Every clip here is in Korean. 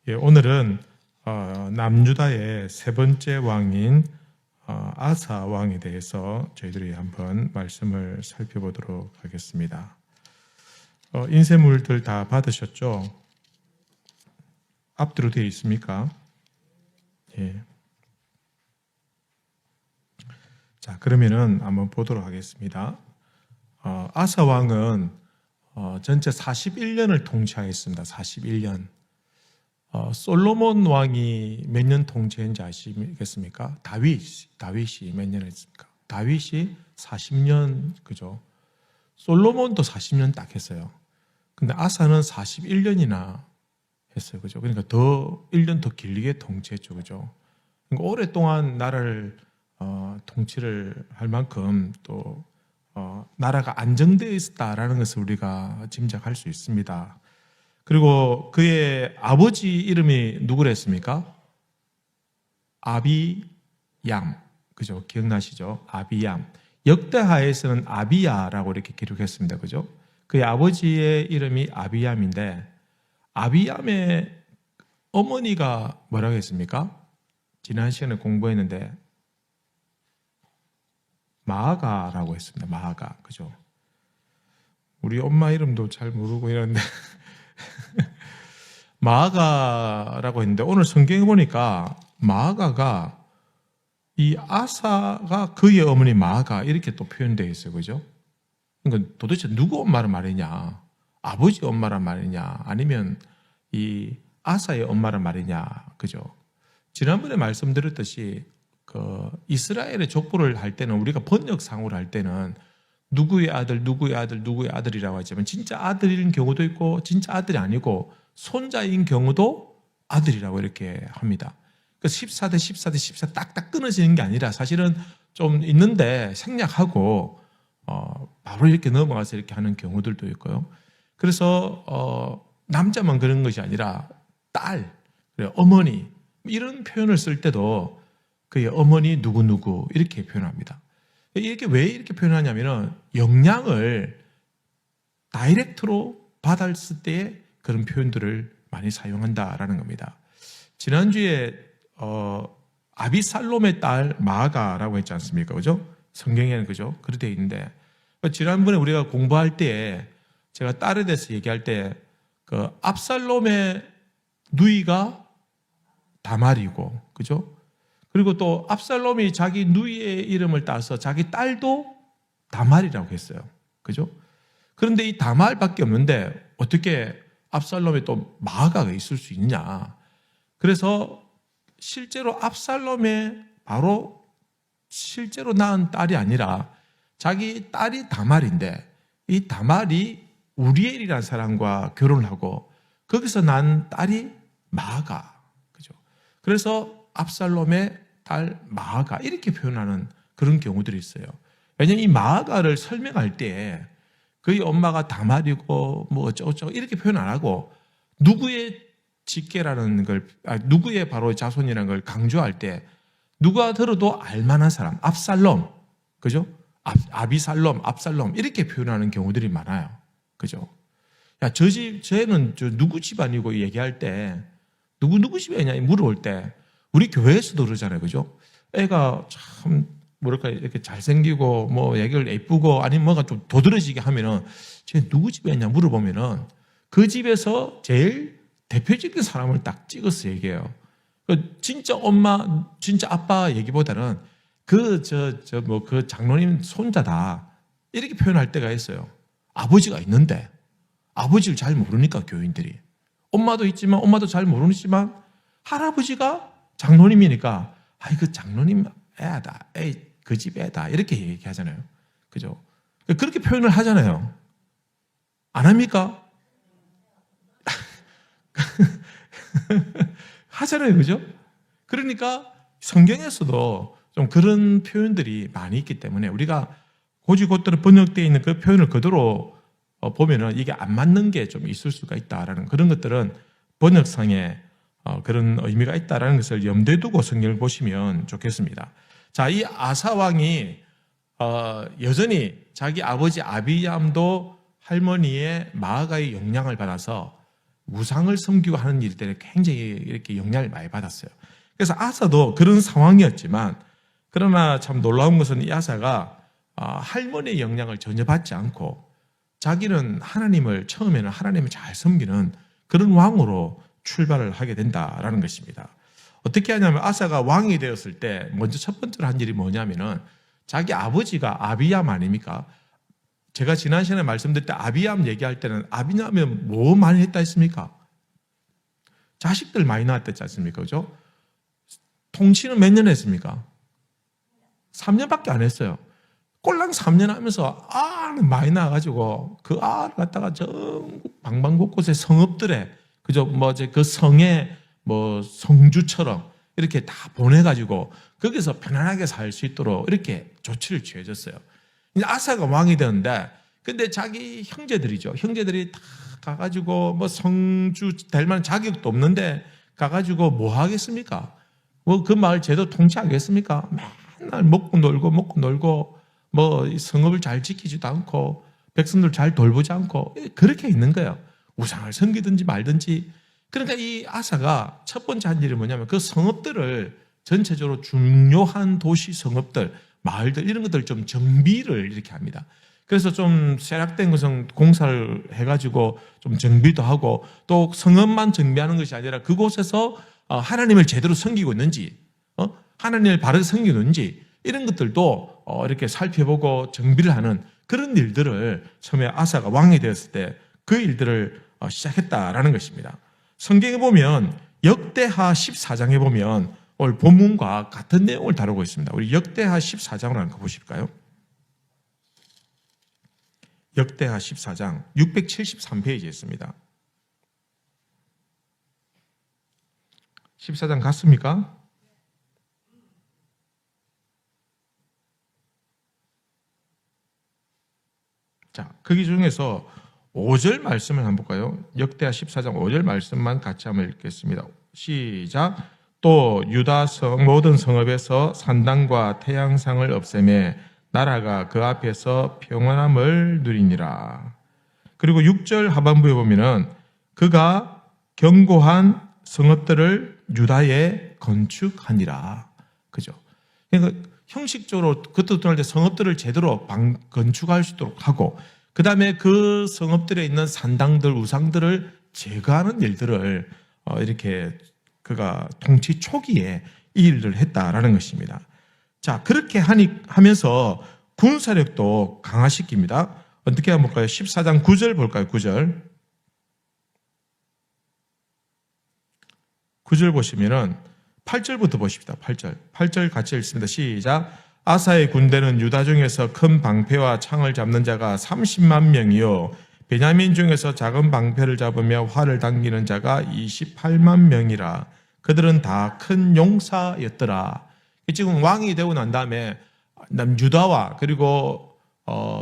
오늘은 남유다의 세 번째 왕인 아사 왕에 대해서 저희들이 한번 말씀을 살펴보도록 하겠습니다. 인쇄물들 다 받으셨죠? 앞뒤로 되어 있습니까? 예. 자, 그러면은 한번 보도록 하겠습니다. 아사 왕은 전체 41년을 통치하였습니다. 41년. 솔로몬 왕이 몇 년 통치했는지 아시겠습니까? 다윗이 몇 년 했습니까? 다윗이 40년, 그죠? 솔로몬도 40년 딱 했어요. 근데 아사는 41년이나 했어요, 그죠? 그러니까 1년 더 길게 통치했죠, 그죠? 그러니까 오랫동안 나라를 통치를 할 만큼 또 나라가 안정되어 있었다라는 것을 우리가 짐작할 수 있습니다. 그리고 그의 아버지 이름이 누구랬습니까? 아비얌. 그죠? 기억나시죠? 아비얌. 역대하에서는 아비야라고 이렇게 기록했습니다. 그죠? 그의 아버지의 이름이 아비얌인데, 아비얌의 어머니가 뭐라고 했습니까? 지난 시간에 공부했는데, 마아가라고 했습니다. 마아가. 그죠? 우리 엄마 이름도 잘 모르고 이러는데, 마아가라고 했는데 오늘 성경에 보니까 마아가가 이 아사가 그의 어머니 마아가 이렇게 또 표현되어 있어요. 그죠? 그러니까 도대체 누구 엄마란 말이냐? 아버지 엄마란 말이냐? 아니면 이 아사의 엄마란 말이냐? 그죠? 지난번에 말씀드렸듯이 이스라엘의 족보를 할 때는 우리가 번역상으로 할 때는 누구의 아들, 누구의 아들, 누구의 아들이라고 하지만 진짜 아들인 경우도 있고 진짜 아들이 아니고 손자인 경우도 아들이라고 이렇게 합니다. 그래서 14대 14대 14 딱딱 끊어지는 게 아니라 사실은 좀 있는데 생략하고 바로 이렇게 넘어가서 이렇게 하는 경우들도 있고요. 그래서 남자만 그런 것이 아니라 딸, 어머니 이런 표현을 쓸 때도 그의 어머니 누구누구 이렇게 표현합니다. 이렇게 왜 이렇게 표현하냐면은 영향을 다이렉트로 받았을 때에 그런 표현들을 많이 사용한다라는 겁니다. 지난주에 아비살롬의 딸 마아가라고 했지 않습니까? 그죠? 성경에는 그죠? 그렇게 되어 있는데 지난번에 우리가 공부할 때 제가 딸에 대해서 얘기할 때 압살롬의 누이가 다말이고 그죠? 그리고 또 압살롬이 자기 누이의 이름을 따서 자기 딸도 다말이라고 했어요. 그죠? 그런데 이 다말밖에 없는데 어떻게 압살롬에 또 마아가가 있을 수 있냐? 그래서 실제로 압살롬의 바로 실제로 낳은 딸이 아니라 자기 딸이 다말인데 이 다말이 우리엘이라는 사람과 결혼을 하고 거기서 난 딸이 마아가. 그죠? 그래서 압살롬의 딸 마아가 이렇게 표현하는 그런 경우들이 있어요. 왜냐하면 이 마아가를 설명할 때 그의 엄마가 다말이고 뭐 어쩌고저쩌고 이렇게 표현 안 하고 누구의 직계라는 걸 누구의 바로 자손이라는 걸 강조할 때 누가 들어도 알만한 사람 압살롬 그죠? 아비살롬 압살롬 이렇게 표현하는 경우들이 많아요. 그죠? 야, 쟤는 누구 집안이고 얘기할 때 누구 집안이냐 물어볼 때 우리 교회에서도 그러잖아요. 그죠? 애가 참 뭐랄까 이렇게 잘생기고 뭐 얘기를 예쁘고 아니면 뭐가 좀 도드라지게 하면은 쟤 누구 집에 있냐 물어보면은 그 집에서 제일 대표적인 사람을 딱 찍어서 얘기해요. 진짜 엄마, 진짜 아빠 얘기보다는 그 장로님 손자다 이렇게 표현할 때가 있어요. 아버지가 있는데 아버지를 잘 모르니까 교인들이 엄마도 있지만 엄마도 잘 모르지만 할아버지가 장로님이니까 아이 그 장로님 애다, 그 집 애다 이렇게 얘기하잖아요. 그죠? 그렇게 표현을 하잖아요. 안 합니까? 하잖아요. 그죠? 그러니까 성경에서도 좀 그런 표현들이 많이 있기 때문에 우리가 고지고대로 번역되어 있는 그 표현을 그대로 보면은 이게 안 맞는 게 좀 있을 수가 있다라는 그런 것들은 번역상에 그런 의미가 있다라는 것을 염두에 두고 성경을 보시면 좋겠습니다. 자, 이 아사 왕이 여전히 자기 아버지 아비얌도 할머니의 마아가의 영향을 받아서 우상을 섬기고 하는 일들에 굉장히 이렇게 영향을 많이 받았어요. 그래서 아사도 그런 상황이었지만, 그러나 참 놀라운 것은 이 아사가 할머니의 영향을 전혀 받지 않고 자기는 처음에는 하나님을 잘 섬기는 그런 왕으로 출발을 하게 된다라는 것입니다. 어떻게 하냐면 아사가 왕이 되었을 때 먼저 첫 번째로 한 일이 뭐냐면은 자기 아버지가 아비암 아닙니까? 제가 지난 시간에 말씀드릴 때 아비암 얘기할 때는 아비암은 뭐 많이 했다 했습니까? 자식들 많이 낳았댔지 않습니까? 그죠? 통치는 몇 년 했습니까? 3년밖에 안 했어요. 꼴랑 3년 하면서 알을 많이 낳아가지고 그 알을 갖다가 전국 방방곳곳에 성읍들에 그죠? 그 성의 성주처럼 이렇게 다 보내가지고 거기서 편안하게 살 수 있도록 이렇게 조치를 취해줬어요. 이제 아사가 왕이 되는데, 근데 자기 형제들이 다 가가지고 성주 될 만한 자격도 없는데 가가지고 뭐 하겠습니까? 그 마을 제대로 통치하겠습니까? 맨날 먹고 놀고 성읍을 잘 지키지도 않고 백성들 잘 돌보지 않고 그렇게 있는 거예요. 우상을 섬기든지 말든지. 그러니까 이 아사가 첫 번째 한 일이 뭐냐면 그 성읍들을 전체적으로 중요한 도시 성읍들, 마을들 이런 것들 좀 정비를 이렇게 합니다. 그래서 좀 쇠락된 것은 공사를 해가지고 좀 정비도 하고, 또 성읍만 정비하는 것이 아니라 그곳에서 하나님을 제대로 섬기고 있는지, 하나님을 바르게 섬기고 있는지 이런 것들도 이렇게 살펴보고 정비를 하는 그런 일들을 처음에 아사가 왕이 되었을 때 그 일들을 시작했다라는 것입니다. 성경에 보면 역대하 14장에 보면 오늘 본문과 같은 내용을 다루고 있습니다. 우리 역대하 14장으로 한번 보실까요? 역대하 14장 673페이지에 있습니다. 14장 갔습니까? 자, 거기 중에서 5절 말씀을 한번 볼까요? 역대하 14장 5절 말씀만 같이 한번 읽겠습니다. 시작. 또 유다 모든 성읍에서 산당과 태양상을 없애매 나라가 그 앞에서 평안함을 누리니라. 그리고 6절 하반부에 보면은 그가 견고한 성읍들을 유다에 건축하니라. 그죠? 그러니까 형식적으로 그것도 떠날 때 성읍들을 제대로 건축할 수 있도록 하고, 그 다음에 그 성읍들에 있는 산당들, 우상들을 제거하는 일들을 이렇게 그가 통치 초기에 이 일을 했다라는 것입니다. 자, 그렇게 하면서 군사력도 강화시킵니다. 어떻게 한번 볼까요? 14장 9절 볼까요? 9절. 9절 보시면은 8절부터 보십시다. 8절 같이 읽습니다. 시작. 아사의 군대는 유다 중에서 큰 방패와 창을 잡는 자가 30만 명이요 베냐민 중에서 작은 방패를 잡으며 활을 당기는 자가 28만 명이라. 그들은 다 큰 용사였더라. 지금 왕이 되고 난 다음에 유다와 그리고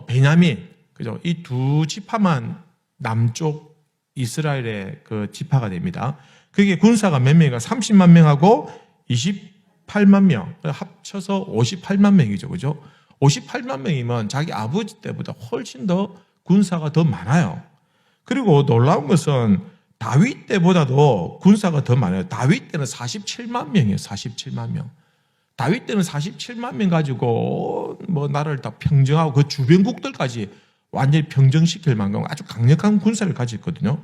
베냐민, 그죠? 이 두 지파만 남쪽 이스라엘의 그 지파가 됩니다. 그게 군사가 몇 명인가? 30만 명하고 28만 명, 합쳐서 58만 명이죠. 그죠? 58만 명이면 자기 아버지 때보다 훨씬 더 군사가 더 많아요. 그리고 놀라운 것은 다윗 때보다도 군사가 더 많아요. 다윗 때는 47만 명이에요. 47만 명. 다윗 때는 47만 명 가지고 나라를 다 평정하고 그 주변국들까지 완전히 평정시킬 만큼 아주 강력한 군사를 가지고 있거든요.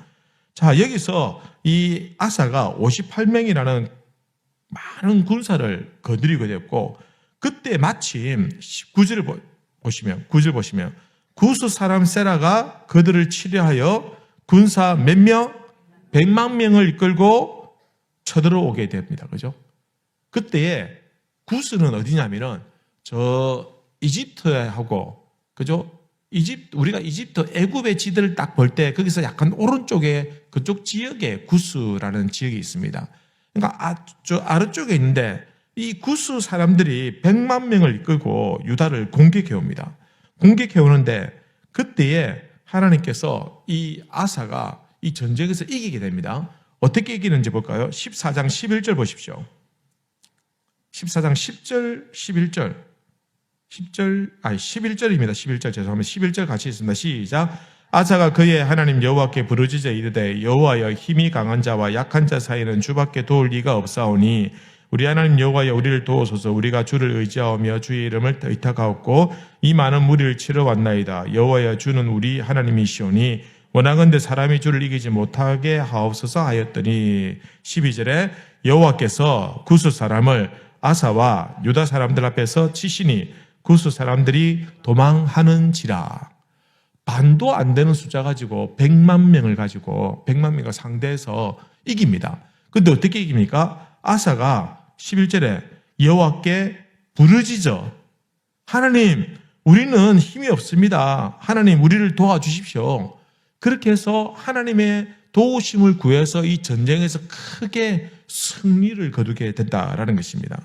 자, 여기서 이 아사가 58명이라는 많은 군사를 거느리게 됐고, 그때 마침 9절 보시면 구스 사람 세라가 그들을 치려하여 군사 몇 명? 100만 명을 이끌고 쳐들어오게 됩니다. 그죠? 그때에 구스는 어디냐면은 저 이집트하고, 그죠? 우리가 이집트 애굽의 지대를 딱 볼 때 거기서 약간 오른쪽에 그쪽 지역에 구스라는 지역이 있습니다. 그러니까 저 아래쪽에 있는데 이 구스 사람들이 100만 명을 이끌고 유다를 공격해 옵니다. 공격해 오는데 그때에 하나님께서 이 아사가 이 전쟁에서 이기게 됩니다. 어떻게 이기는지 볼까요? 14장 11절 보십시오. 14장 10절, 11절. 11절입니다. 11절 죄송합니다. 11절 같이 있습니다. 시작. 아사가 그의 하나님 여호와께 부르짖어 이르되 여호와여 힘이 강한 자와 약한 자 사이는 주밖에 도울 리가 없사오니 우리 하나님 여호와여 우리를 도우소서. 우리가 주를 의지하오며 주의 이름을 의탁하옵고 이 많은 무리를 치러 왔나이다. 여호와여 주는 우리 하나님이시오니 원하건대 사람이 주를 이기지 못하게 하옵소서 하였더니 12절에 여호와께서 구스 사람을 아사와 유다 사람들 앞에서 치시니 구스 사람들이 도망하는지라. 반도 안 되는 숫자 가지고 100만 명을 가지고 100만 명을 상대해서 이깁니다. 근데 어떻게 이깁니까? 아사가 11절에 여호와께 부르짖어 하나님 우리는 힘이 없습니다. 하나님 우리를 도와주십시오. 그렇게 해서 하나님의 도우심을 구해서 이 전쟁에서 크게 승리를 거두게 됐다라는 것입니다.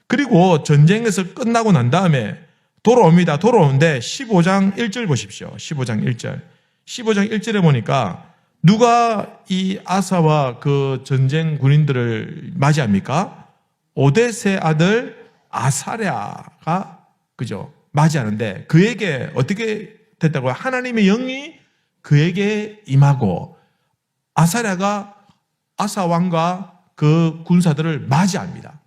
그리고 전쟁에서 끝나고 난 다음에 돌아옵니다. 돌아오는데 15장 1절 보십시오. 15장 1절. 15장 1절에 보니까 누가 이 아사와 그 전쟁 군인들을 맞이합니까? 오뎃의 아들 아사랴가 그죠? 맞이하는데 그에게 어떻게 됐다고요? 하나님의 영이 그에게 임하고 아사랴가 아사 왕과 그 군사들을 맞이합니다.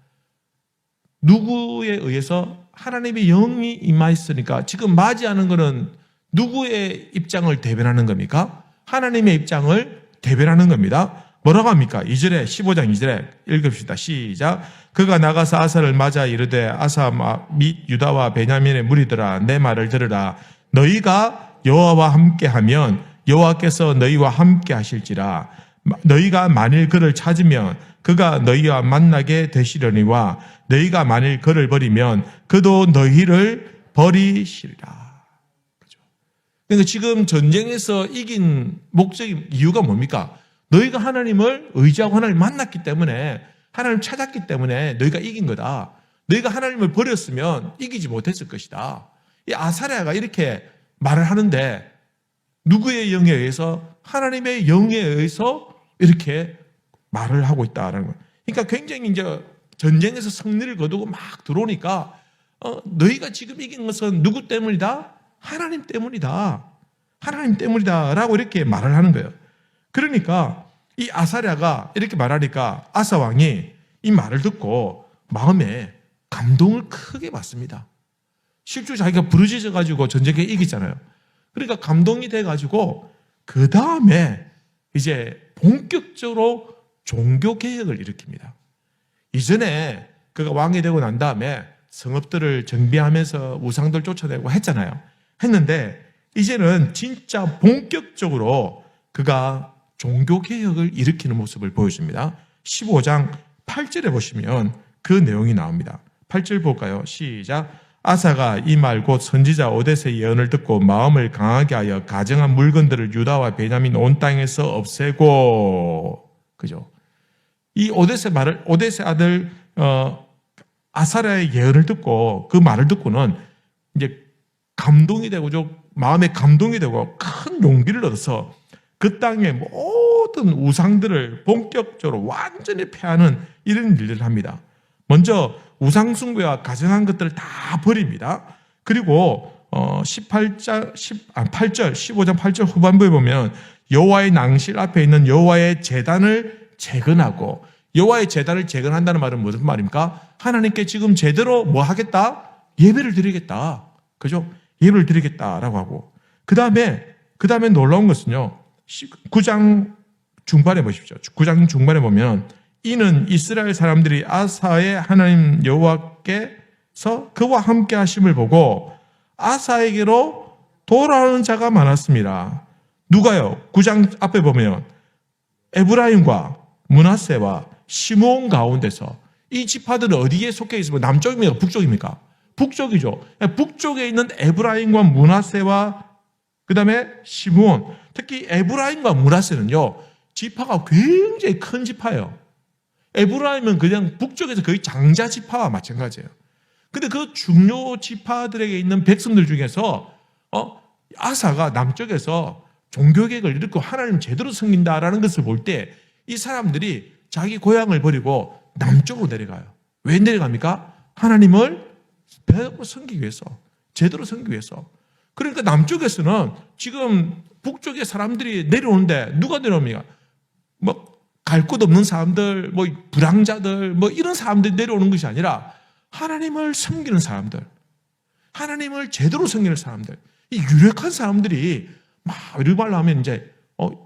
누구에 의해서? 하나님의 영이 임하였으니까 지금 맞이하는 것은 누구의 입장을 대변하는 겁니까? 하나님의 입장을 대변하는 겁니다. 뭐라고 합니까? 2절에 15장 2절에 읽읍시다. 시작. 그가 나가서 아사를 맞아 이르되 아사 및 유다와 베냐민의 무리들아 내 말을 들으라. 너희가 여호와와 함께하면 여호와께서 너희와 함께 하실지라. 너희가 만일 그를 찾으면 그가 너희와 만나게 되시려니와 너희가 만일 그를 버리면 그도 너희를 버리시리라. 그죠? 그러니까 지금 전쟁에서 이긴 목적이 이유가 뭡니까? 너희가 하나님을 의지하고 하나님을 만났기 때문에 하나님을 찾았기 때문에 너희가 이긴 거다. 너희가 하나님을 버렸으면 이기지 못했을 것이다. 이 아사랴가 이렇게 말을 하는데 누구의 영에 의해서? 하나님의 영에 의해서 이렇게 말을 하고 있다라는 거예요. 그러니까 굉장히 이제 전쟁에서 승리를 거두고 막 들어오니까 너희가 지금 이긴 것은 누구 때문이다? 하나님 때문이다. 하나님 때문이다라고 이렇게 말을 하는 거예요. 그러니까 이 아사랴가 이렇게 말하니까 아사 왕이 이 말을 듣고 마음에 감동을 크게 받습니다. 실제로 자기가 부르짖어 가지고 전쟁에 이기잖아요. 그러니까 감동이 돼 가지고 그 다음에 이제 본격적으로 종교 개혁을 일으킵니다. 이전에 그가 왕이 되고 난 다음에 성읍들을 정비하면서 우상들 쫓아내고 했잖아요. 했는데 이제는 진짜 본격적으로 그가 종교 개혁을 일으키는 모습을 보여줍니다. 15장 8절에 보시면 그 내용이 나옵니다. 8절 볼까요? 시작. 아사가 이 말 곧 선지자 오뎃의 예언을 듣고 마음을 강하게 하여 가정한 물건들을 유다와 베냐민 온 땅에서 없애고, 그죠? 이 오뎃의 아들 아사랴의 예언을 듣고 그 말을 듣고는 이제 감동이 되고 마음에 감동이 되고 큰 용기를 얻어서 그 땅의 모든 우상들을 본격적으로 완전히 폐하는 이런 일들을 합니다. 먼저 우상숭배와 가증한 것들을 다 버립니다. 그리고 15장 8절 후반부에 보면 여호와의 낭실 앞에 있는 여호와의 제단을 재건하고, 여호와의 제단을 재건한다는 말은 무슨 말입니까? 하나님께 지금 제대로 뭐 하겠다? 예배를 드리겠다. 그죠? 예배를 드리겠다라고 하고, 그 다음에 놀라운 것은요, 9장 중반에 보십시오. 9장 중반에 보면 이는 이스라엘 사람들이 아사의 하나님 여호와께서 그와 함께 하심을 보고 아사에게로 돌아오는 자가 많았습니다. 누가요? 9장 앞에 보면 에브라임과 므낫세와 시므온 가운데서, 이 지파들은 어디에 속해 있으면 남쪽입니까? 북쪽입니까? 북쪽이죠. 북쪽에 있는 에브라임과 므낫세와 그 다음에 시므온, 특히 에브라임과 므낫세는요, 지파가 굉장히 큰 지파예요. 에브라임은 그냥 북쪽에서 거의 장자 지파와 마찬가지예요. 근데 그 중요 지파들에게 있는 백성들 중에서 아사가 남쪽에서 종교개혁을 일으키고 하나님 제대로 섬긴다라는 것을 볼 때 이 사람들이 자기 고향을 버리고 남쪽으로 내려가요. 왜 내려갑니까? 하나님을 배우고 섬기기 위해서, 제대로 섬기기 위해서. 그러니까 남쪽에서는 지금 북쪽의 사람들이 내려오는데 누가 내려옵니까? 뭐 갈 곳 없는 사람들, 뭐 불황자들, 뭐 이런 사람들이 내려오는 것이 아니라 하나님을 섬기는 사람들, 하나님을 제대로 섬기는 사람들, 이 유력한 사람들이 막 이리 말로 하면 이제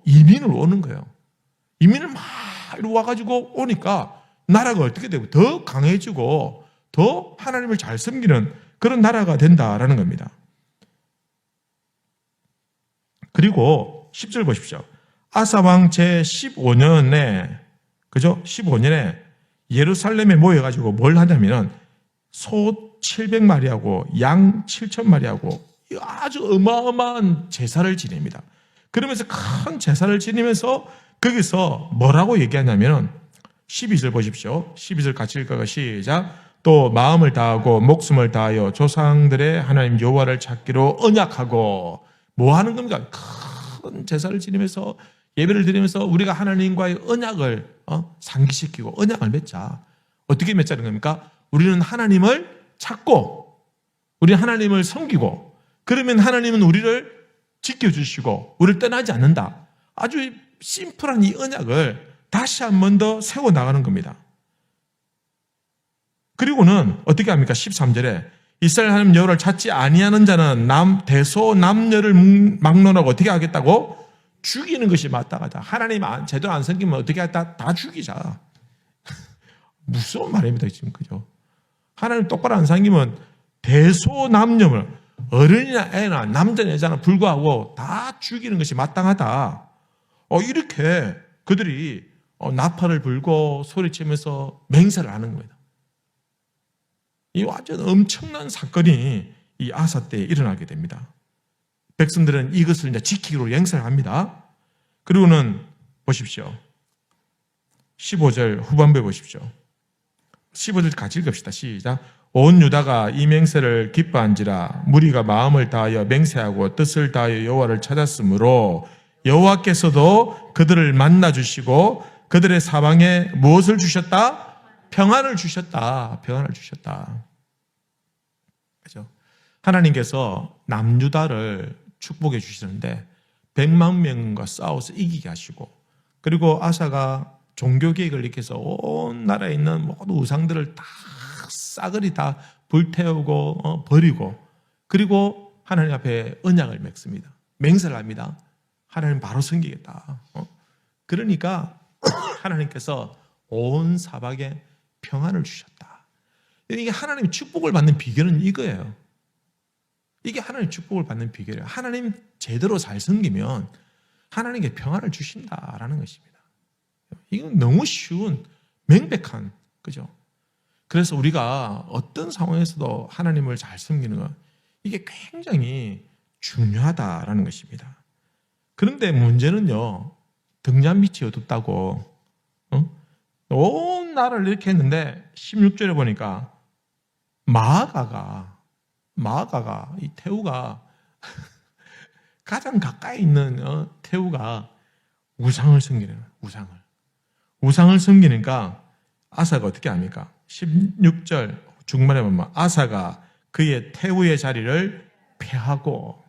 이민을 오는 거예요. 이민을 막 이리 와가지고 오니까 나라가 어떻게 되고 더 강해지고 더 하나님을 잘 섬기는 그런 나라가 된다라는 겁니다. 그리고 10절 보십시오. 아사왕 제15년에, 그죠? 15년에 예루살렘에 모여가지고 뭘 하냐면은 소 700마리하고 양 7,000마리하고 아주 어마어마한 제사를 지냅니다. 그러면서 큰 제사를 지내면서 거기서 뭐라고 얘기하냐면은 12절 보십시오. 12절 같이 읽어가 시작. 또 마음을 다하고 목숨을 다하여 조상들의 하나님 여호와를 찾기로 언약하고 뭐 하는 겁니까? 큰 제사를 지내면서 예배를 드리면서 우리가 하나님과의 언약을 상기시키고 언약을 맺자. 어떻게 맺자는 겁니까? 우리는 하나님을 찾고 우리는 하나님을 섬기고 그러면 하나님은 우리를 지켜주시고 우리를 떠나지 않는다. 아주 심플한 이 언약을 다시 한 번 더 세워나가는 겁니다. 그리고는 어떻게 합니까? 13절에 이스라엘 하나님 여호와를 찾지 아니하는 자는 대소 남녀를 막론하고 어떻게 하겠다고? 죽이는 것이 마땅하다. 하나님 제대로 안 섬기면 어떻게 하겠다? 다 죽이자. 무서운 말입니다 지금, 그죠? 하나님 똑바로 안 섬기면 대소 남녀를 어른이나 애나 남자나 여자나 불구하고 다 죽이는 것이 마땅하다. 이렇게 그들이 나팔을 불고 소리치면서 맹세를 하는 겁니다. 이 완전 엄청난 사건이 이 아사 때에 일어나게 됩니다. 백성들은 이것을 이제 지키기로 맹세를 합니다. 그리고는 보십시오. 15절 후반부에 보십시오. 15절 같이 읽읍시다. 시작. 온 유다가 이 맹세를 기뻐한지라 무리가 마음을 다하여 맹세하고 뜻을 다하여 여호와를 찾았으므로 여호와께서도 그들을 만나 주시고 그들의 사방에 무엇을 주셨다? 평안을 주셨다. 평안을 주셨다. 그죠? 하나님께서 남유다를 축복해 주시는데 100만 명과 싸워서 이기게 하시고 그리고 아사가 종교 계획을 일으켜서 온 나라에 있는 모든 우상들을 다 싸그리 다 불태우고 버리고 그리고 하나님 앞에 언약을 맺습니다. 맹세를 합니다. 하나님 바로 섬기겠다. 그러니까 하나님께서 온 사방에 평안을 주셨다. 이게 하나님의 축복을 받는 비결은 이거예요. 이게 하나님의 축복을 받는 비결이에요. 하나님 제대로 잘 섬기면 하나님께 평안을 주신다라는 것입니다. 이건 너무 쉬운 명백한, 그죠? 그래서 우리가 어떤 상황에서도 하나님을 잘 섬기는 것, 이게 굉장히 중요하다라는 것입니다. 그런데 문제는요, 등잔 밑이 어둡다고 온 나라를 이렇게 했는데 16절에 보니까 마아가가 이 태우가 가장 가까이 있는 태우가 우상을 섬기는 거예요. 우상을 섬기니까 아사가 어떻게 합니까? 16절 중반에 보면 아사가 그의 태우의 자리를 폐하고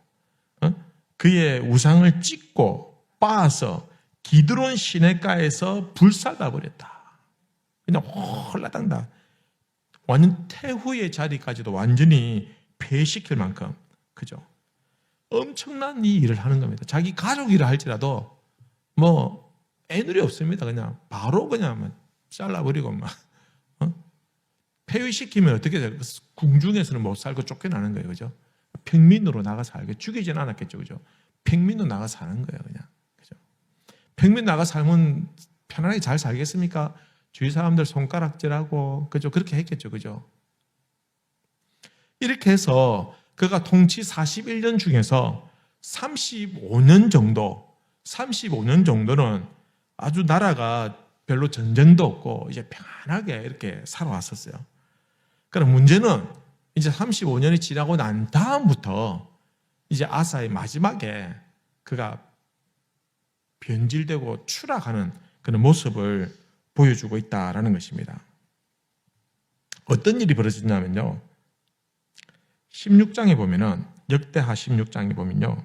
그의 우상을 찢고 빻아서 기드론 시내가에서 불사다 버렸다. 그냥 홀라당다. 완전 태후의 자리까지도 완전히 폐시킬 만큼, 그죠? 엄청난 이 일을 하는 겁니다. 자기 가족 일을 할지라도 뭐 애누리 없습니다. 그냥 바로 그냥 잘라버리고 막 폐위시키면 어떻게 돼요? 궁중에서는 못 살고 쫓겨나는 거예요, 그죠? 평민으로 나가 살게 죽이진 않았겠죠, 그죠? 평민으로 나가 사는 거예요, 그냥, 그죠? 평민 나가 살면 편안하게 잘 살겠습니까? 주위 사람들 손가락질하고, 그죠? 그렇게 했겠죠, 그죠? 이렇게 해서 그가 통치 41년 중에서 35년 정도는 아주 나라가 별로 전쟁도 없고 이제 편안하게 이렇게 살아왔었어요. 그럼 문제는 이제 35년이 지나고 난 다음부터 이제 아사의 마지막에 그가 변질되고 추락하는 그런 모습을 보여주고 있다라는 것입니다. 어떤 일이 벌어졌냐면요. 16장에 보면은 역대하 16장에 보면요.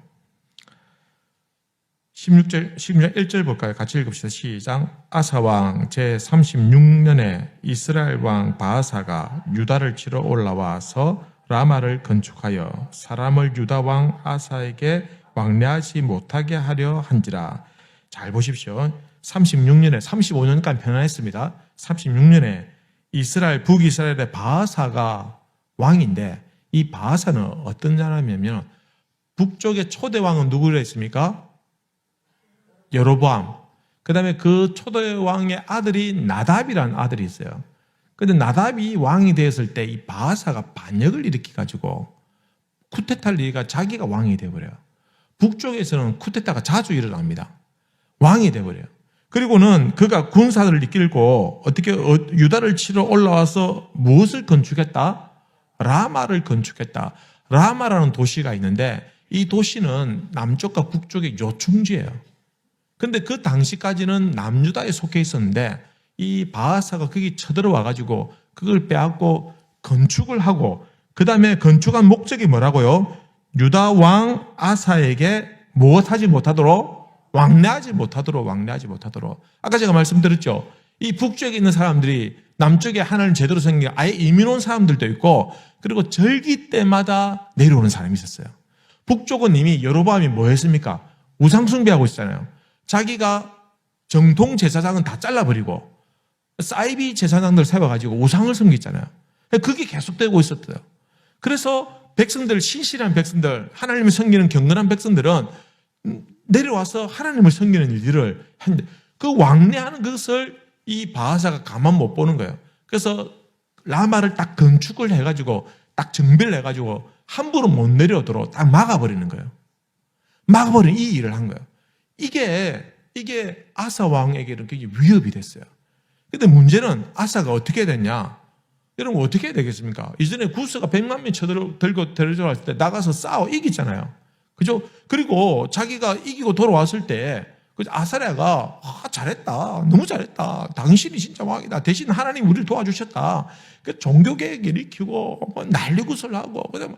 16절 1절 볼까요? 같이 읽읍시다. 시작. 아사왕 제36년에 이스라엘 왕 바하사가 유다를 치러 올라와서 라마를 건축하여 사람을 유다 왕 아사에게 왕래하지 못하게 하려 한지라. 잘 보십시오. 36년에 35년간 편안했습니다. 36년에 이스라엘 북이스라엘의 바하사가 왕인데 이 바하사는 어떤 사람이냐면 북쪽의 초대 왕은 누구라 했습니까? 여로보암. 그 다음에 그 초대 왕의 아들이 나답이라는 아들이 있어요. 그런데 나답이 왕이 되었을 때 이 바하사가 반역을 일으켜가지고 쿠데타를 일으키니까 자기가 왕이 되어버려요. 북쪽에서는 쿠데타가 자주 일어납니다. 왕이 되어버려요. 그리고는 그가 군사들을 이끌고 어떻게 유다를 치러 올라와서 무엇을 건축했다? 라마를 건축했다. 라마라는 도시가 있는데 이 도시는 남쪽과 북쪽의 요충지예요. 근데 그 당시까지는 남유다에 속해 있었는데 이 바하사가 거기 쳐들어와가지고 그걸 빼앗고 건축을 하고 그 다음에 건축한 목적이 뭐라고요? 유다 왕 아사에게 무엇하지 못하도록? 왕래하지 못하도록. 아까 제가 말씀드렸죠. 이 북쪽에 있는 사람들이 남쪽에 하나님 제대로 생긴 아예 이민 온 사람들도 있고 그리고 절기 때마다 내려오는 사람이 있었어요. 북쪽은 이미 여로보암이 뭐 했습니까? 우상 숭배하고 있잖아요. 자기가 정통 제사장은 다 잘라버리고 사이비 제사장들 세워가지고 우상을 섬기잖아요. 그게 계속되고 있었대요. 그래서 백성들, 신실한 백성들, 하나님을 섬기는 경건한 백성들은 내려와서 하나님을 섬기는 일들을 했는데 그 왕래하는 것을 이 바하사가 가만 못 보는 거예요. 그래서 라마를 딱 건축을 해가지고 딱 정비를 해가지고 함부로 못 내려오도록 딱 막아버리는 거예요. 막아버리는 이 일을 한 거예요. 이게 아사 왕에게는 굉장히 위협이 됐어요. 근데 문제는 아사가 어떻게 됐냐? 여러분 어떻게 해야 되겠습니까? 이전에 구스가 100만 명 들고 들어왔을 때 나가서 싸워 이기잖아요. 그죠? 그리고 자기가 이기고 돌아왔을 때 아사랴가 잘했다. 너무 잘했다. 당신이 진짜 왕이다. 대신 하나님 우리를 도와주셨다. 종교개혁 일으키고 난리굿을 하고 그다음에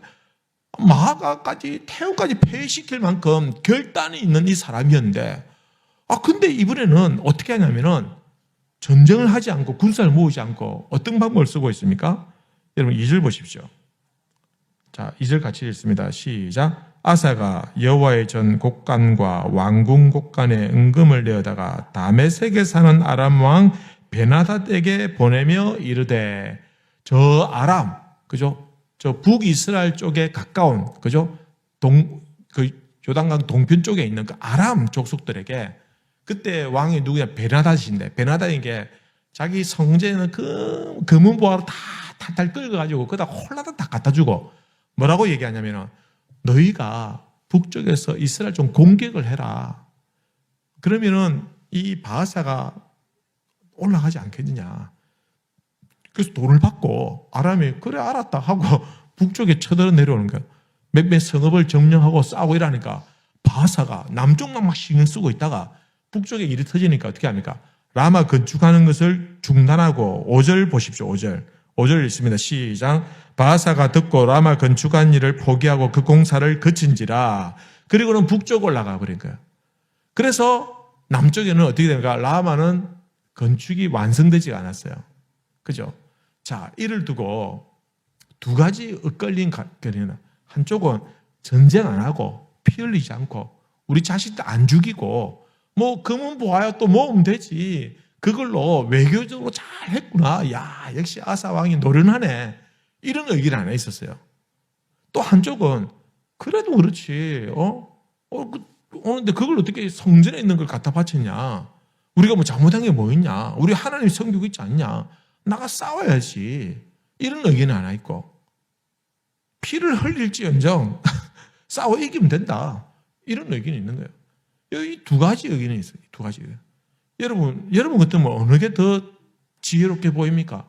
마하가까지 태우까지 폐위시킬 만큼 결단이 있는 이 사람이었는데 근데 이번에는 어떻게 하냐면은 전쟁을 하지 않고 군사를 모으지 않고 어떤 방법을 쓰고 있습니까? 여러분 2절 보십시오. 자, 2절 같이 읽습니다. 시작. 아사가 여호와의 전 곡간과 왕궁 곡간에 은금을 내어다가 다메섹에 사는 아람 왕 베나닷에게 보내며 이르되 저 아람, 그죠? 저 북이스라엘 쪽에 가까운, 그죠? 요단강 동편 쪽에 있는 그 아람 족속들에게 그때 왕이 누구냐? 베나닷인데 베나닷에게 자기 성전에는 그 금은보화로 다 탈탈 끌어가지고 그다 홀라당 다 갖다 주고 뭐라고 얘기하냐면은 너희가 북쪽에서 이스라엘 좀 공격을 해라. 그러면은 이 바하사가 올라가지 않겠느냐. 그래서 돈을 받고 아람이 그래 알았다 하고 북쪽에 쳐들어 내려오는 거야. 몇몇 성읍을 점령하고 싸우고 이러니까 바하사가 남쪽만 막 신경 쓰고 있다가 북쪽에 일이 터지니까 어떻게 합니까? 라마 건축하는 것을 중단하고 5절 보십시오. 5절 있습니다. 시작. 바하사가 듣고 라마 건축한 일을 포기하고 그 공사를 그친지라. 그리고는 북쪽 올라가 버린 거예요. 그래서 남쪽에는 어떻게 됩니까? 라마는 건축이 완성되지 않았어요. 그죠? 자, 이를 두고 두 가지 엇갈린 견해는 한쪽은 전쟁 안 하고 피 흘리지 않고 우리 자식들 안 죽이고 뭐 금은 보아야 또 모으면 되지. 그걸로 외교적으로 잘 했구나. 야, 역시 아사 왕이 노련하네. 이런 의견이 하나 있었어요. 또 한쪽은 그래도 그렇지. 근데 그걸 어떻게 성전에 있는 걸 갖다 바쳤냐? 우리가 뭐 잘못한 게 뭐 있냐? 우리 하나님 섬기고 있지 않냐? 나가 싸워야지. 이런 의견이 하나 있고 피를 흘릴지언정 싸워 이기면 된다. 이런 의견이 있는 거예요. 여기 두 가지 의견이 있어요. 두 가지 의견. 여러분 같으면 어느 게 더 지혜롭게 보입니까?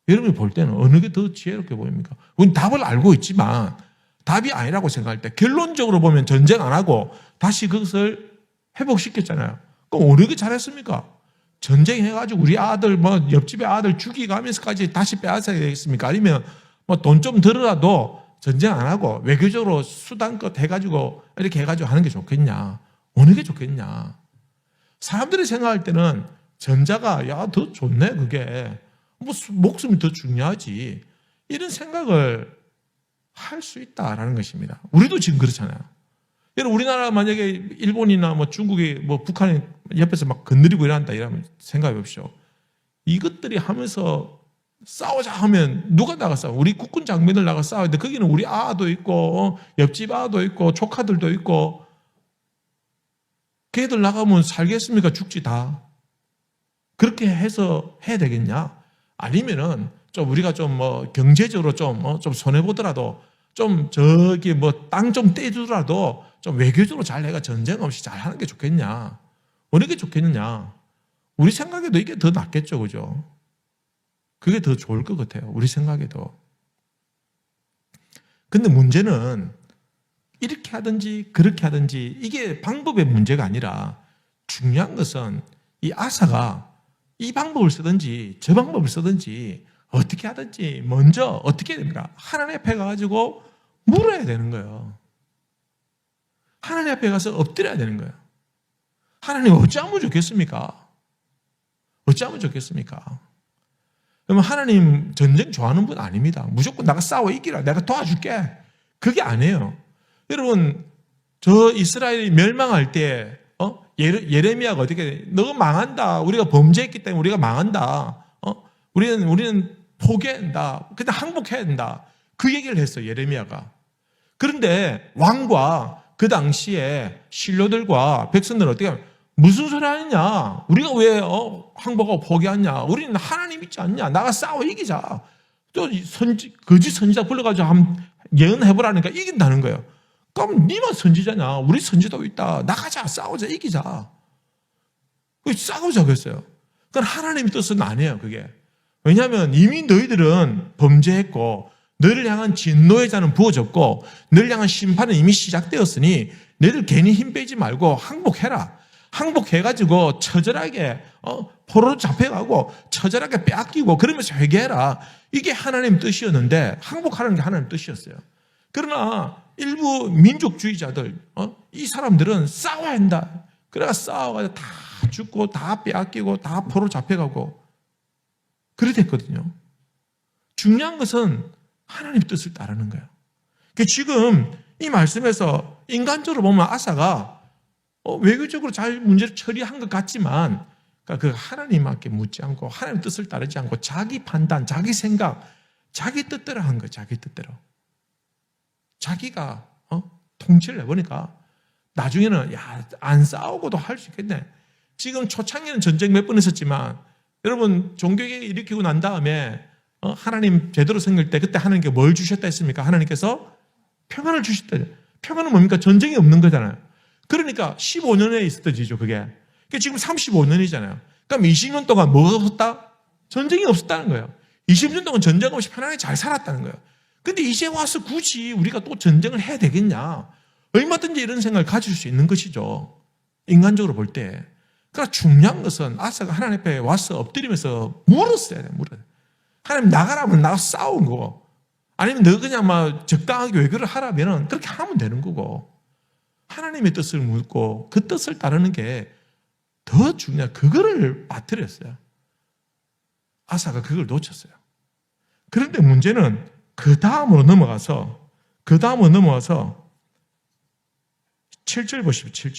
여러분이 볼 때는 어느 게 더 지혜롭게 보입니까? 우리는 답을 알고 있지만 답이 아니라고 생각할 때 결론적으로 보면 전쟁 안 하고 다시 그것을 회복시켰잖아요. 그럼 어느 게 잘했습니까? 전쟁해가지고 우리 아들 옆집의 아들 죽이가면서까지 다시 빼앗아야 되겠습니까? 아니면 돈 좀 들어라도 전쟁 안 하고 외교적으로 수단껏 해가지고 이렇게 해가지고 하는 게 좋겠냐? 어느 게 좋겠냐? 사람들이 생각할 때는 전자가 야, 더 좋네 그게. 뭐 목숨이 더 중요하지. 이런 생각을 할 수 있다라는 것입니다. 우리도 지금 그렇잖아요. 여러분 우리나라 만약에 일본이나 뭐 중국이 뭐 북한이 옆에서 막 건드리고 이런다 이러면 생각해 봅시오. 이것들이 하면서 싸우자 하면 누가 나가 싸워? 우리 국군 장병들 나가 싸워야 돼. 거기는 우리 아도 있고 옆집 아도 있고 조카들도 있고 걔들 나가면 살겠습니까? 죽지 다. 그렇게 해서 해야 되겠냐? 아니면은 좀 우리가 좀 뭐 경제적으로 좀 손해 보더라도 좀 저기 뭐 땅 좀 떼주더라도 좀 외교적으로 잘 해가 전쟁 없이 잘 하는 게 좋겠냐? 어느 게 좋겠느냐? 우리 생각에도 이게 더 낫겠죠, 그죠? 그게 더 좋을 것 같아요. 우리 생각에도. 근데 문제는 이렇게 하든지 그렇게 하든지 이게 방법의 문제가 아니라 중요한 것은 이 아사가 이 방법을 쓰든지 저 방법을 쓰든지 어떻게 하든지 먼저 어떻게 해야 됩니까? 하나님 앞에 가가지고 물어야 되는 거예요. 하나님 앞에 가서 엎드려야 되는 거예요. 하나님 어찌하면 좋겠습니까? 어찌하면 좋겠습니까? 그러면 하나님 전쟁 좋아하는 분 아닙니다. 무조건 나가 싸워 이기라. 내가 도와줄게. 그게 아니에요. 여러분 저 이스라엘이 멸망할 때 예레미야가 어떻게 너 망한다. 우리가 범죄했기 때문에 우리가 망한다. 우리는 포기한다. 그냥 항복해야 된다. 그 얘기를 했어요. 예레미야가. 그런데 왕과 그 당시에 신료들과 백성들은 어떻게 하면 무슨 소리 하느냐? 우리가 왜 항복하고 포기하냐? 우리는 하나님 있지 않냐? 나가 싸워 이기자. 또 거짓 선지자 불러가지고 한번 예언해보라니까 이긴다는 거예요. 그럼 니만 선지자냐? 우리 선지자도 있다. 나가자 싸우자 이기자. 싸우자 그랬어요. 그건 하나님의 뜻은 아니에요 그게. 왜냐하면 이미 너희들은 범죄했고 너희를 향한 진노의 잔은 부어졌고 너희를 향한 심판은 이미 시작되었으니 너희들 괜히 힘 빼지 말고 항복해라. 항복해가지고 처절하게 포로로 잡혀가고 처절하게 빼앗기고 그러면서 회개해라. 이게 하나님 뜻이었는데 항복하는 게 하나님 뜻이었어요. 그러나 일부 민족주의자들 이 사람들은 싸워야 한다. 그래가 싸워가지고 다 죽고 다 빼앗기고 다 포로로 잡혀가고 그래 됐거든요. 중요한 것은 하나님 뜻을 따르는 거예요. 지금 이 말씀에서 인간적으로 보면 아사가 외교적으로 잘 문제를 처리한 것 같지만 그 하나님께 묻지 않고 하나님 뜻을 따르지 않고 자기 판단, 자기 생각, 자기 뜻대로 한 거예요. 자기 뜻대로. 자기가 통치를 해보니까 나중에는 안 싸우고도 할 수 있겠네. 지금 초창기는 전쟁 몇 번 했었지만 여러분 종교개혁 일으키고 난 다음에 하나님 제대로 생길 때 그때 하나님께 뭘 주셨다 했습니까? 하나님께서 평안을 주셨다. 평안은 뭡니까? 전쟁이 없는 거잖아요. 그러니까 15년에 있었던 일이죠 그게. 지금 35년이잖아요. 그럼 20년 동안 뭐가 없었다? 전쟁이 없었다는 거예요. 20년 동안 전쟁 없이 편안하게 잘 살았다는 거예요. 근데 이제 와서 굳이 우리가 또 전쟁을 해야 되겠냐? 얼마든지 이런 생각을 가질 수 있는 것이죠. 인간적으로 볼 때. 그러니까 중요한 것은 아사가 하나님 앞에 와서 엎드리면서 물었어야 돼요. 하나님 나가라면 나가서 싸운 거고 아니면 너 그냥 막 적당하게 외교를 하라면 그렇게 하면 되는 거고 하나님의 뜻을 묻고 그 뜻을 따르는 게 더 중요한 그거를 빠뜨렸어요. 아사가 그걸 놓쳤어요. 그런데 문제는 그 다음으로 넘어가서 7절 보십시오.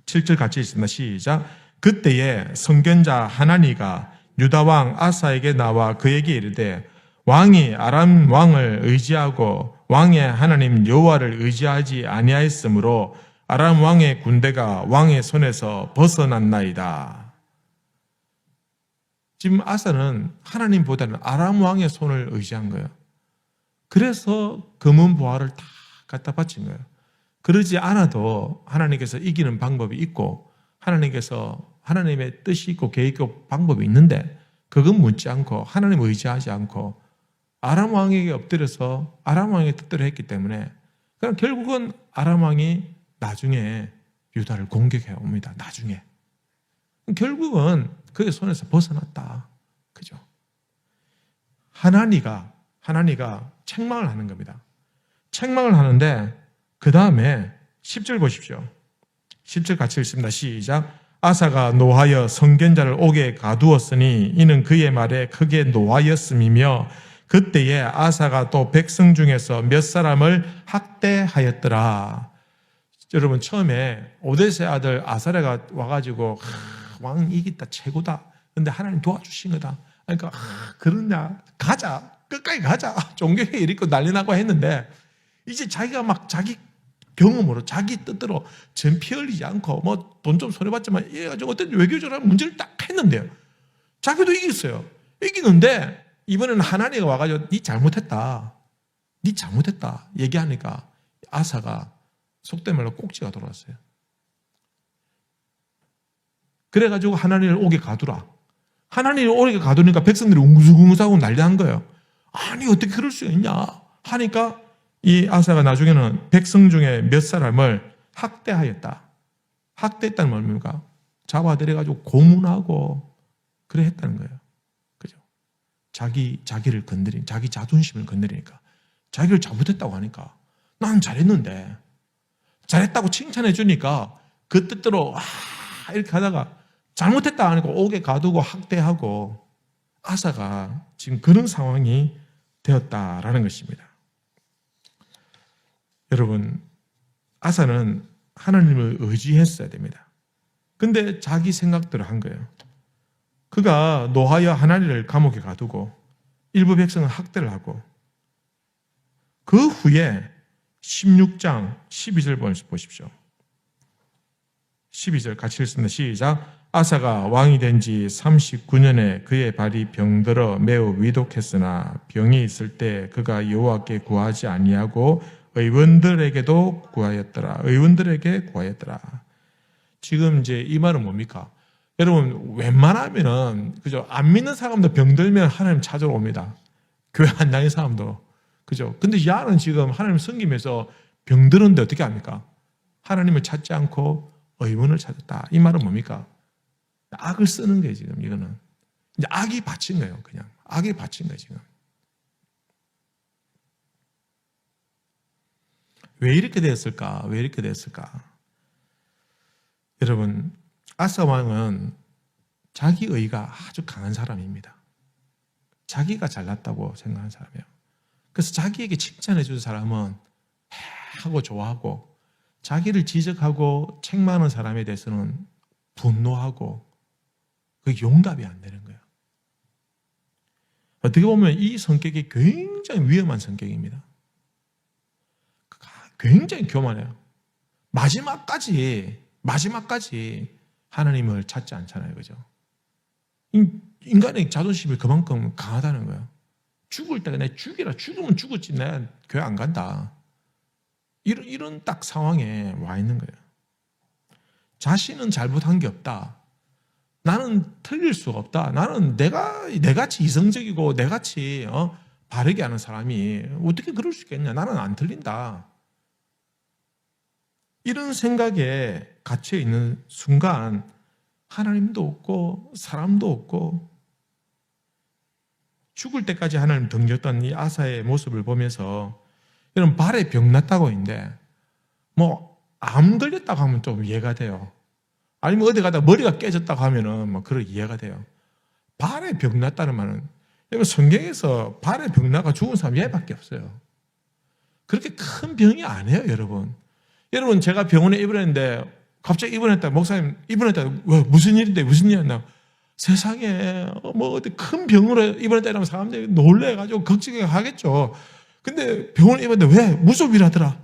7절 같이 있습니다. 시작. 그때에 선견자 하나니가 유다왕 아사에게 나와 그에게 이르되 왕이 아람 왕을 의지하고 왕의 하나님 여호와를 의지하지 아니하였으므로 아람 왕의 군대가 왕의 손에서 벗어났나이다. 지금 아사는 하나님보다는 아람 왕의 손을 의지한 거예요. 그래서 금은 보화를 다 갖다 바친 거예요. 그러지 않아도 하나님께서 이기는 방법이 있고 하나님의 뜻이 있고 계획이 있고 방법이 있는데 그건 묻지 않고 하나님 의지하지 않고 아람 왕에게 엎드려서 아람 왕의 뜻대로 했기 때문에 그럼 결국은 아람 왕이 나중에 유다를 공격해 옵니다. 나중에. 결국은 그의 손에서 벗어났다. 그죠? 하나니가 책망을 하는 겁니다. 책망을 하는데 그 다음에 10절 보십시오. 10절 같이 읽습니다. 시작. 아사가 노하여 선견자를 옥에 가두었으니 이는 그의 말에 크게 노하였음이며 그때에 아사가 또 백성 중에서 몇 사람을 학대하였더라. 여러분 처음에 오데스의 아들 아사랴가 와가지고 왕 이기다 최고다. 근데 하나님 도와주신 거다. 그러니까 그러냐 가자 끝까지 가자 종교회 이렇게 난리 나고 했는데 이제 자기가 막 자기 경험으로 자기 뜻대로 전 피 흘리지 않고 뭐 돈 좀 손해봤지만 이래가지고 어떤 외교적인 문제를 딱 했는데요. 자기도 이겼어요. 이기는데 이번에는 하나님이 와가지고 네 잘못했다. 네 잘못했다 얘기하니까 아사가 속된 말로 꼭지가 돌아왔어요. 그래가지고 하나님을 옥에 가두라. 하나님을 옥에 가두니까 백성들이 웅성웅성하고 난리난 거예요. 아니 어떻게 그럴 수 있냐 하니까 이 아사가 나중에는 백성 중에 몇 사람을 학대하였다. 학대했다는 말 뭡니까? 잡아들여가지고 고문하고 그래 했다는 거예요. 그죠? 자기를 건드린, 자기 자존심을 건드리니까. 자기를 잘못했다고 하니까 난 잘했는데 잘했다고 칭찬해 주니까 그 뜻대로 이렇게 하다가 잘못했다 하니까 옥에 가두고 학대하고 아사가 지금 그런 상황이 되었다라는 것입니다. 여러분, 아사는 하나님을 의지했어야 됩니다. 근데 자기 생각대로 한 거예요. 그가 노하여 하나님을 감옥에 가두고 일부 백성을 학대를 하고 그 후에 16장 12절 보십시오. 12절 같이 읽습니다. 시작. 아사가 왕이 된 지 39년에 그의 발이 병들어 매우 위독했으나 병이 있을 때 그가 여호와께 구하지 아니하고 의원들에게도 구하였더라. 의원들에게 구하였더라. 지금 이제 이 말은 뭡니까? 여러분 웬만하면은 그죠? 안 믿는 사람도 병들면 하나님 찾으러 옵니다. 교회 안 다니는 사람도 그죠? 근데 야는 지금 하나님 섬기면서 병들었는데 어떻게 합니까? 하나님을 찾지 않고 의원을 찾았다. 이 말은 뭡니까? 악을 쓰는 거예요 지금 이거는. 이제 악이 바친 거예요 그냥. 악이 바친 거예요 지금. 왜 이렇게 되었을까? 왜 이렇게 되었을까? 여러분, 아사 왕은 자기의가 아주 강한 사람입니다. 자기가 잘났다고 생각하는 사람이에요. 그래서 자기에게 칭찬해 주는 사람은 하고 좋아하고 자기를 지적하고 책망하는 사람에 대해서는 분노하고 그게 용납이 안 되는 거예요. 어떻게 보면 이 성격이 굉장히 위험한 성격입니다. 굉장히 교만해요. 마지막까지 하나님을 찾지 않잖아요. 그죠? 인간의 자존심이 그만큼 강하다는 거예요. 죽을 때가 내 죽이라. 죽으면 죽었지. 내가 교회 안 간다. 이런 딱 상황에 와 있는 거예요. 자신은 잘못한 게 없다. 나는 틀릴 수가 없다. 나는 내같이 이성적이고 내같이 바르게 하는 사람이 어떻게 그럴 수 있겠냐. 나는 안 틀린다. 이런 생각에 갇혀 있는 순간 하나님도 없고 사람도 없고 죽을 때까지 하나님 덩겼던 이 아사의 모습을 보면서 이런 발에 병 났다고 했는데 암 걸렸다고 하면 좀 이해가 돼요. 아니면 어디 가다 머리가 깨졌다고 하면은 그런 이해가 돼요. 발에 병 났다는 말은 여러분 성경에서 발에 병 나가 죽은 사람 얘밖에 없어요. 그렇게 큰 병이 아니에요, 여러분. 여러분 제가 병원에 입원했는데 갑자기 입원했다. 목사님 입원했다. 왜 무슨 일인데 무슨 일이었나? 세상에 어디 큰 병으로 입원했다 이러면 사람들이 놀래가지고 걱정해 하겠죠. 근데 병원에 입원했는데 왜 무슨 일 하더라?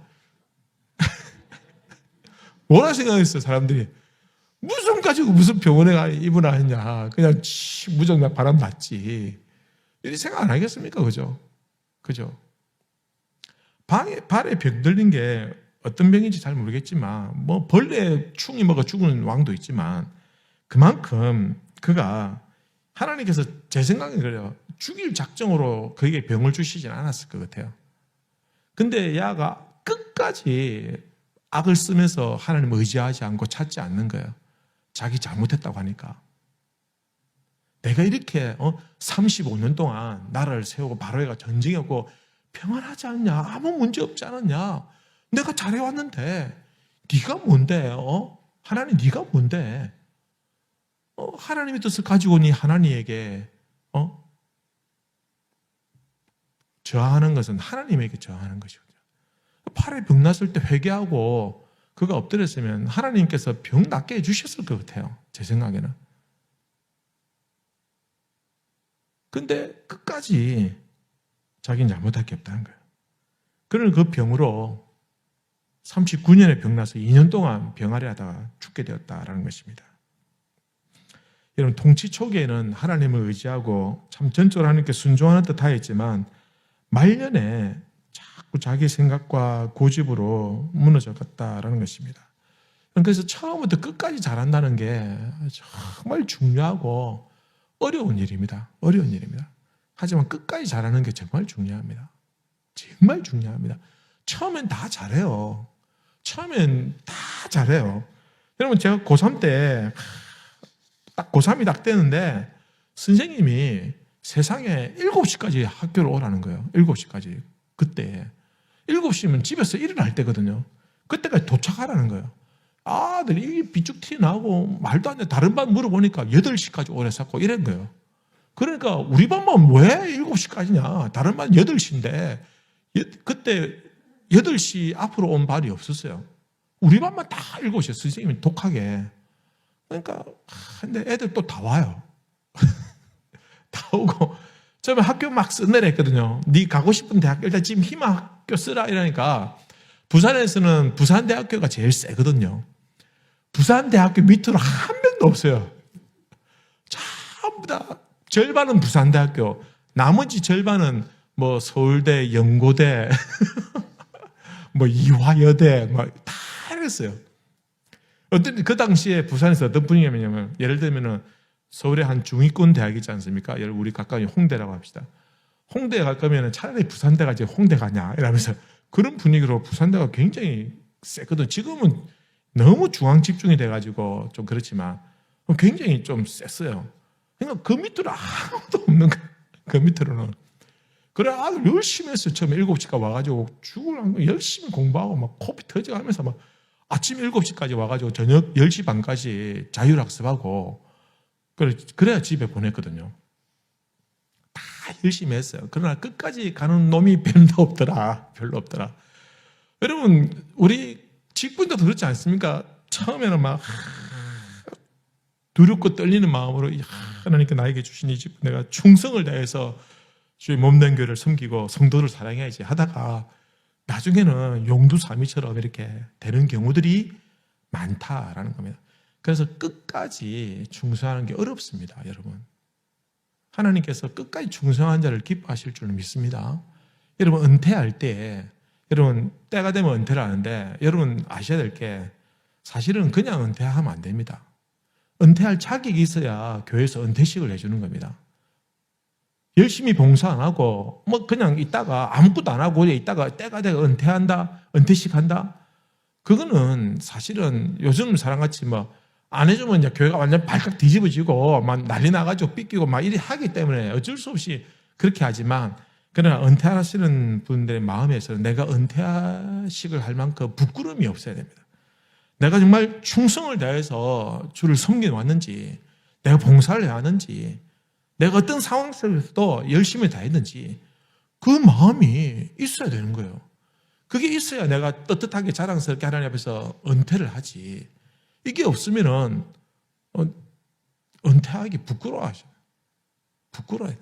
뭐라 생각했어요 사람들이? 무슨 가지고 무슨 병원에 입원하느냐? 그냥 무조건 바람 맞지. 이렇게 생각 안 하겠습니까? 그죠? 발에 병 들린 게 어떤 병인지 잘 모르겠지만 벌레 충이 먹어 죽은 왕도 있지만 그만큼 그가 하나님께서 제 생각엔 그래요. 죽일 작정으로 그에게 병을 주시진 않았을 것 같아요. 근데 야가 끝까지 악을 쓰면서 하나님을 의지하지 않고 찾지 않는 거예요. 자기 잘못했다고 하니까. 내가 이렇게 35년 동안 나라를 세우고 바로에가 전쟁이었고 평안하지 않냐? 아무 문제 없지 않았냐? 내가 잘해왔는데 네가 뭔데? 하나님 네가 뭔데? 하나님의 뜻을 가지고 니 하나님에게 저항하는 것은 하나님에게 저항하는 것이거든요. 팔에 병 났을 때 회개하고 그가 엎드렸으면 하나님께서 병 낫게 해주셨을 것 같아요. 제 생각에는. 근데 끝까지 자기는 잘못할 게 없다는 거예요. 그는 그 병으로 39년에 병 나서 2년 동안 병아리 하다가 죽게 되었다라는 것입니다. 여러분, 통치 초기에는 하나님을 의지하고 참 전적으로 하나님께 순종하는 듯 하였지만 말년에 자꾸 자기 생각과 고집으로 무너져 갔다라는 것입니다. 그래서 처음부터 끝까지 잘한다는 게 정말 중요하고 어려운 일입니다. 어려운 일입니다. 하지만 끝까지 잘하는 게 정말 중요합니다. 정말 중요합니다. 처음엔 다 잘해요. 처음엔 다 잘해요. 여러분, 제가 고3 때 딱 고3이 딱 되는데 선생님이 세상에 7시까지 학교를 오라는 거예요. 7시까지. 그때 7시면 집에서 일어날 때거든요. 그때까지 도착하라는 거예요. 아들이 비쭉 튀어나오고 말도 안 돼. 다른 반 물어보니까 8시까지 오래 샀고 이런 거예요. 그러니까 우리 반만 왜 7시까지냐? 다른 반 8시인데 그때 8시 앞으로 온 반이 없었어요. 우리 반만 다 7시에 선생님이 독하게. 그러니까 근데 애들 또 다 와요. 다 오고 처음에 학교 막 쓰느라 했거든요. 네 가고 싶은 대학교 일단 지금 희망학교 쓰라 이러니까 부산에서는 부산대학교가 제일 세거든요. 부산대학교 밑으로 한 명도 없어요. 전부 다 절반은 부산대학교, 나머지 절반은 뭐 서울대, 연고대, 뭐 이화여대 막 다 이랬어요. 어떤 그 당시에 부산에서 어떤 분위기냐면 예를 들면은 서울에 한 중위권 대학이 있지 않습니까? 우리 가까이 홍대라고 합시다. 홍대에 갈 거면 차라리 부산대 가지 홍대 가냐 이러면서 그런 분위기로 부산대가 굉장히 세거든. 지금은 너무 중앙 집중이 돼가지고 좀 그렇지만 굉장히 좀 셌어요. 그러니까 그 밑으로 아무도 없는 거야. 그 밑으로는. 그래 아주 열심히 했어요. 처음에 7시까지 와가지고 죽을 열심히 공부하고 막 코피 터져가면서 막 아침 7시까지 와가지고 저녁 10시 반까지 자율학습하고 그래야 집에 보냈거든요. 다 열심히 했어요. 그러나 끝까지 가는 놈이 별로 없더라. 별로 없더라. 여러분, 우리 직분도 그렇지 않습니까? 처음에는 막 두렵고 떨리는 마음으로 하나님께 나에게 주신 이 직분 내가 충성을 다해서 주의 몸된 교회를 섬기고 성도를 사랑해야지 하다가 나중에는 용두사미처럼 이렇게 되는 경우들이 많다라는 겁니다. 그래서 끝까지 충성하는 게 어렵습니다, 여러분. 하나님께서 끝까지 충성한 자를 기뻐하실 줄 믿습니다. 여러분, 은퇴할 때, 여러분, 때가 되면 은퇴를 하는데, 여러분 아셔야 될 게, 사실은 그냥 은퇴하면 안 됩니다. 은퇴할 자격이 있어야 교회에서 은퇴식을 해주는 겁니다. 열심히 봉사 안 하고, 뭐, 그냥 있다가 아무것도 안 하고, 있다가 때가 되고 은퇴한다, 은퇴식 한다? 그거는 사실은 요즘 사람같이 뭐, 안 해주면 이제 교회가 완전 발칵 뒤집어지고 막 난리 나가지고 삐끼고 막 이리 하기 때문에 어쩔 수 없이 그렇게 하지만 그러나 은퇴하시는 분들의 마음에서는 내가 은퇴식을 할 만큼 부끄러움이 없어야 됩니다. 내가 정말 충성을 다해서 주를 섬겨 왔는지 내가 봉사를 해왔는지 내가 어떤 상황 속에서도 열심히 다했는지 그 마음이 있어야 되는 거예요. 그게 있어야 내가 떳떳하게 자랑스럽게 하나님 앞에서 은퇴를 하지. 이게 없으면은 은퇴하기 부끄러워하죠. 부끄러워요.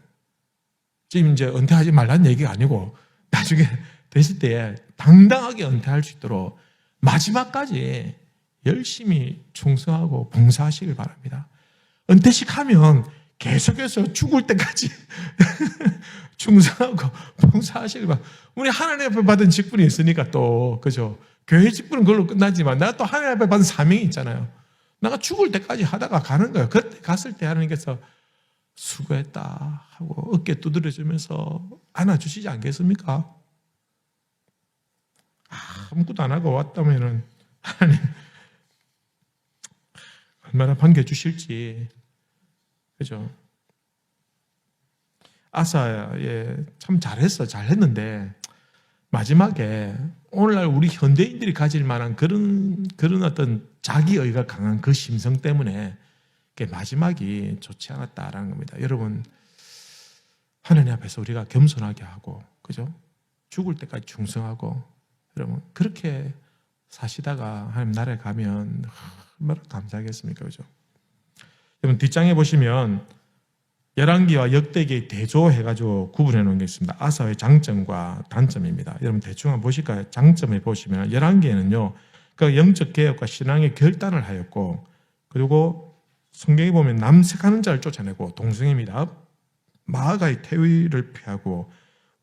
지금 이제 은퇴하지 말라는 얘기가 아니고 나중에 됐을 때 당당하게 은퇴할 수 있도록 마지막까지 열심히 충성하고 봉사하시길 바랍니다. 은퇴식 하면 계속해서 죽을 때까지 충성하고 봉사하시길 바랍니다. 우리 하나님 앞에 받은 직분이 있으니까 또 그죠? 교회 직분은 그걸로 끝나지만 내가 또 하나님 앞에 받은 사명이 있잖아요. 내가 죽을 때까지 하다가 가는 거예요. 그때 갔을 때 하나님께서 수고했다 하고 어깨 두드려주면서 안아주시지 않겠습니까? 아무것도 안 하고 왔다면은 하나님 얼마나 반겨주실지. 그죠? 아사에 참 잘했는데 마지막에 오늘날 우리 현대인들이 가질 만한 그런 어떤 자기의가 강한 그 심성 때문에 마지막이 좋지 않았다라는 겁니다. 여러분, 하나님 앞에서 우리가 겸손하게 하고, 그죠? 죽을 때까지 충성하고, 여러분, 그렇게 사시다가 하나님 나라에 가면 얼마나 감사하겠습니까? 그죠? 여러분, 뒷장에 보시면 열왕기와 역대기의 대조해가지고 구분해 놓은 게 있습니다. 아사의 장점과 단점입니다. 여러분 대충 한번 보실까요? 장점을 보시면 열왕기에는요, 그 영적 개혁과 신앙의 결단을 하였고, 그리고 성경에 보면 남색하는 자를 쫓아내고 동성입니다. 마아가의 태위를 피하고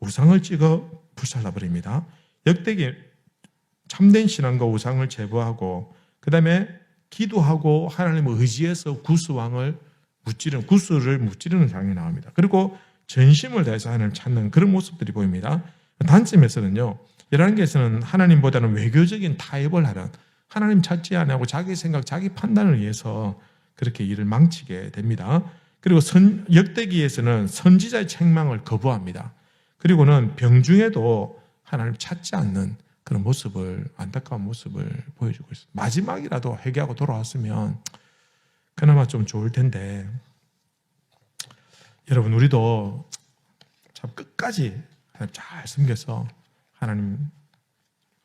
우상을 찍어 불살라버립니다. 역대기 참된 신앙과 우상을 제거하고, 그 다음에 기도하고 하나님을 의지해서 구스왕을 구스를 무찌르는 장면이 나옵니다. 그리고 전심을 다해서 하나님을 찾는 그런 모습들이 보입니다. 단점에서는요, 열왕기에서는 하나님보다는 외교적인 타협을 하는, 하나님 찾지 않고 자기 생각, 자기 판단을 위해서 그렇게 일을 망치게 됩니다. 그리고 역대기에서는 선지자의 책망을 거부합니다. 그리고는 병중에도 하나님 찾지 않는 그런 모습을, 안타까운 모습을 보여주고 있습니다. 마지막이라도 회개하고 돌아왔으면 그나마 좀 좋을 텐데, 여러분, 우리도 참 끝까지 하나님 잘 섬겨서 하나님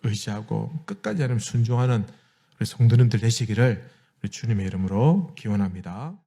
의지하고 끝까지 하나님 순종하는 우리 성도님들 되시기를 우리 주님의 이름으로 기원합니다.